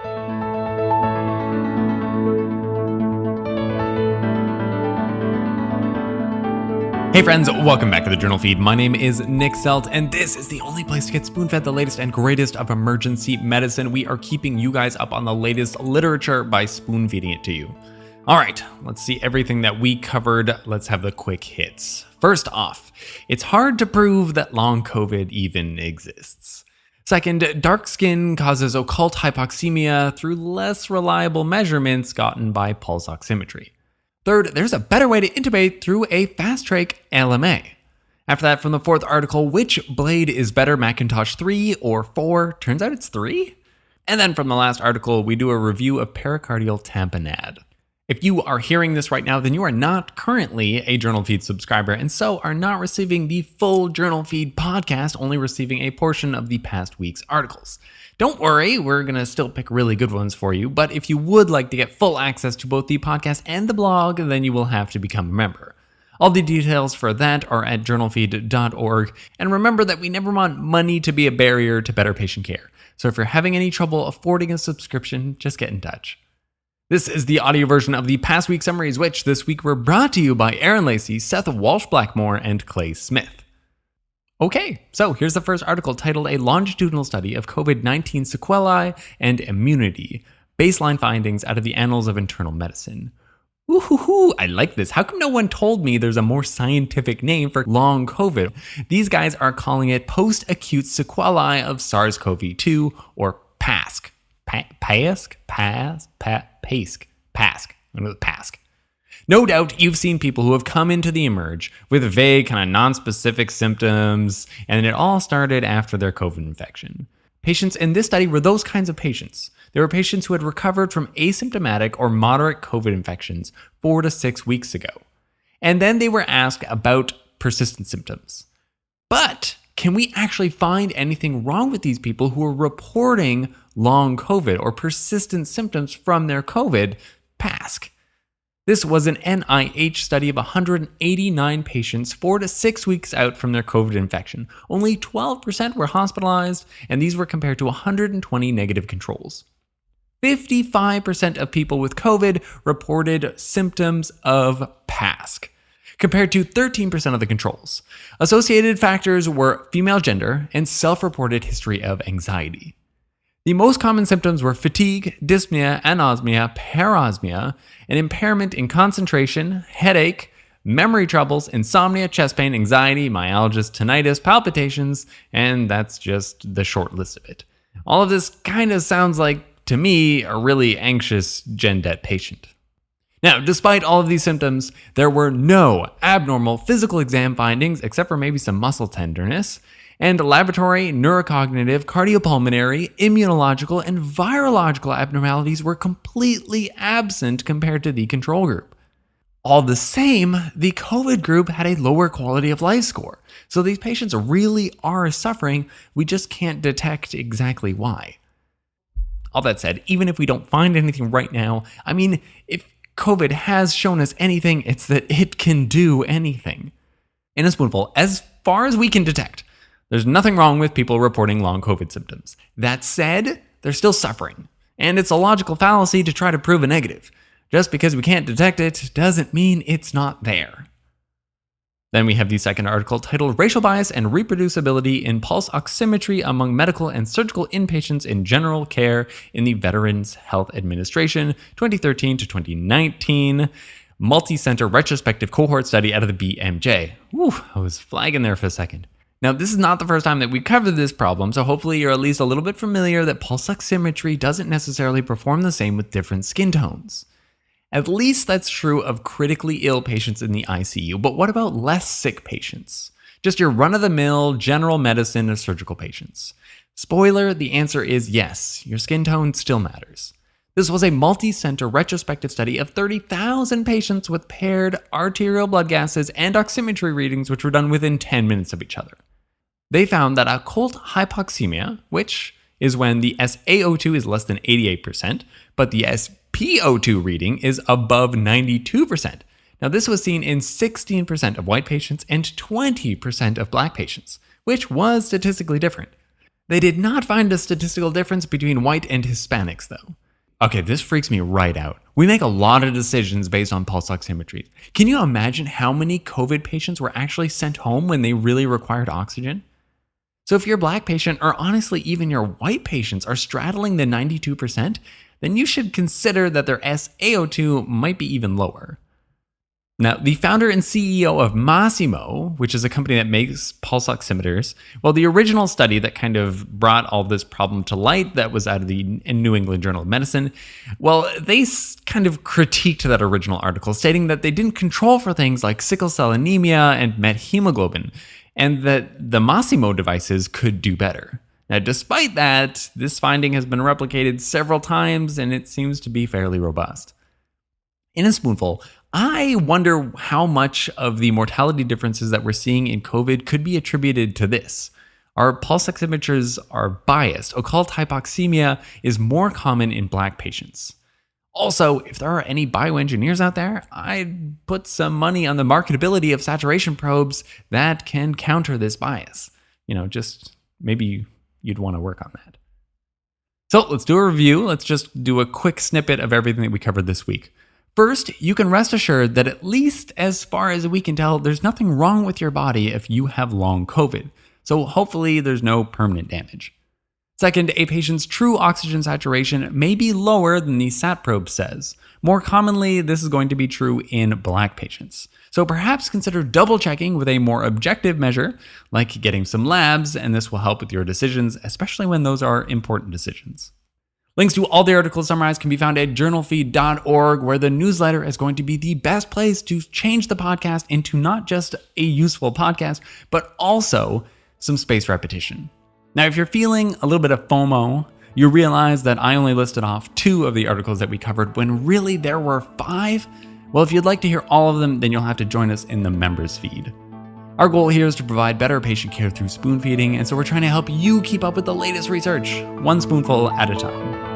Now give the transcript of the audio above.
Hey friends, welcome back to the Journal Feed. My name is Nick Sept, and this is the only place to get spoon-fed the latest and greatest of emergency medicine. We are keeping you guys up on the latest literature by spoon-feeding it to you. All right, let's see everything that we covered. Let's have the quick hits. First off, it's hard to prove that long COVID even exists. Second, dark skin causes occult hypoxemia through less reliable measurements gotten by pulse oximetry. Third, there's a better way to intubate through a fast-track LMA. After that, from the fourth article, which blade is better, Macintosh 3 or 4? Turns out it's 3. And then from the last article, we do a review of pericardial tamponade. If you are hearing this right now, then you are not currently a Journal Feed subscriber and so are not receiving the full Journal Feed podcast, only receiving a portion of the past week's articles. Don't worry, we're going to still pick really good ones for you, but if you would like to get full access to both the podcast and the blog, then you will have to become a member. All the details for that are at journalfeed.org, and remember that we never want money to be a barrier to better patient care. So if you're having any trouble affording a subscription, just get in touch. This is the audio version of the past week summaries, which this week were brought to you by Aaron Lacey, Seth Walsh-Blackmore, and Clay Smith. Okay, so here's the first article titled A Longitudinal Study of COVID-19 Sequelae and Immunity, Baseline Findings out of the Annals of Internal Medicine. Woohoo, I like this. How come no one told me there's a more scientific name for long COVID? These guys are calling it Post-Acute Sequelae of SARS-CoV-2, or PASC. PASC? No doubt you've seen people who have come into the emerge with vague, kind of non-specific symptoms, and it all started after their COVID infection. Patients in this study were those kinds of patients. They were patients who had recovered from asymptomatic or moderate COVID infections 4 to 6 weeks ago. And then they were asked about persistent symptoms. But can we actually find anything wrong with these people who are reporting long COVID or persistent symptoms from their COVID, PASC? This was an NIH study of 189 patients 4 to 6 weeks out from their COVID infection. Only 12% were hospitalized, and these were compared to 120 negative controls. 55% of people with COVID reported symptoms of PASC, compared to 13% of the controls. Associated factors were female gender and self-reported history of anxiety. The most common symptoms were fatigue, dyspnea, anosmia, parosmia, an impairment in concentration, headache, memory troubles, insomnia, chest pain, anxiety, myalgias, tinnitus, palpitations, and that's just the short list of it. All of this kind of sounds like, to me, a really anxious Gen Det patient. Now, despite all of these symptoms, there were no abnormal physical exam findings, except for maybe some muscle tenderness, and laboratory, neurocognitive, cardiopulmonary, immunological, and virological abnormalities were completely absent compared to the control group. All the same, the COVID group had a lower quality of life score, so these patients really are suffering, we just can't detect exactly why. All that said, even if we don't find anything right now, I mean, if COVID has shown us anything, it's that it can do anything. In a spoonful, as far as we can detect, there's nothing wrong with people reporting long COVID symptoms. That said, they're still suffering, and it's a logical fallacy to try to prove a negative. Just because we can't detect it doesn't mean it's not there. Then we have the second article titled Racial Bias and Reproducibility in Pulse Oximetry Among Medical and Surgical Inpatients in General Care in the Veterans Health Administration, 2013 to 2019. Multi-center retrospective cohort study out of the BMJ. Whew, I was flagging there for a second. Now, this is not the first time that we've covered this problem, so hopefully you're at least a little bit familiar that pulse oximetry doesn't necessarily perform the same with different skin tones. At least that's true of critically ill patients in the ICU, but what about less sick patients? Just your run-of-the-mill general medicine or surgical patients. Spoiler, the answer is yes, your skin tone still matters. This was a multi-center retrospective study of 30,000 patients with paired arterial blood gases and oximetry readings which were done within 10 minutes of each other. They found that occult hypoxemia, which is when the SaO2 is less than 88%, but the SpO2 reading is above 92%. Now, this was seen in 16% of white patients and 20% of black patients, which was statistically different. They did not find a statistical difference between white and Hispanics, though. Okay, this freaks me right out. We make a lot of decisions based on pulse oximetry. Can you imagine how many COVID patients were actually sent home when they really required oxygen? So if your black patient, or honestly even your white patients, are straddling the 92%, then you should consider that their SaO2 might be even lower. Now, the founder and CEO of Masimo, which is a company that makes pulse oximeters, well, the original study that kind of brought all this problem to light that was out of the New England Journal of Medicine, well, they kind of critiqued that original article, stating that they didn't control for things like sickle cell anemia and methemoglobin, and that the Masimo devices could do better. Now, despite that, this finding has been replicated several times, and it seems to be fairly robust. In a spoonful, I wonder how much of the mortality differences that we're seeing in COVID could be attributed to this. Our pulse oximeters are biased. Occult hypoxemia is more common in black patients. Also, if there are any bioengineers out there, I'd put some money on the marketability of saturation probes that can counter this bias. Just maybe you'd want to work on that. So let's do a review. Let's just do a quick snippet of everything that we covered this week. First, you can rest assured that at least as far as we can tell, there's nothing wrong with your body if you have long COVID. So hopefully there's no permanent damage. Second, a patient's true oxygen saturation may be lower than the SAT probe says. More commonly, this is going to be true in black patients. So perhaps consider double checking with a more objective measure, like getting some labs, and this will help with your decisions, especially when those are important decisions. Links to all the articles summarized can be found at JournalFeed.org, where the newsletter is going to be the best place to change the podcast into not just a useful podcast, but also some spaced repetition. Now, if you're feeling a little bit of FOMO, you realize that I only listed off 2 of the articles that we covered when really there were 5. Well, if you'd like to hear all of them, then you'll have to join us in the members feed. Our goal here is to provide better patient care through spoon feeding, and so we're trying to help you keep up with the latest research, one spoonful at a time.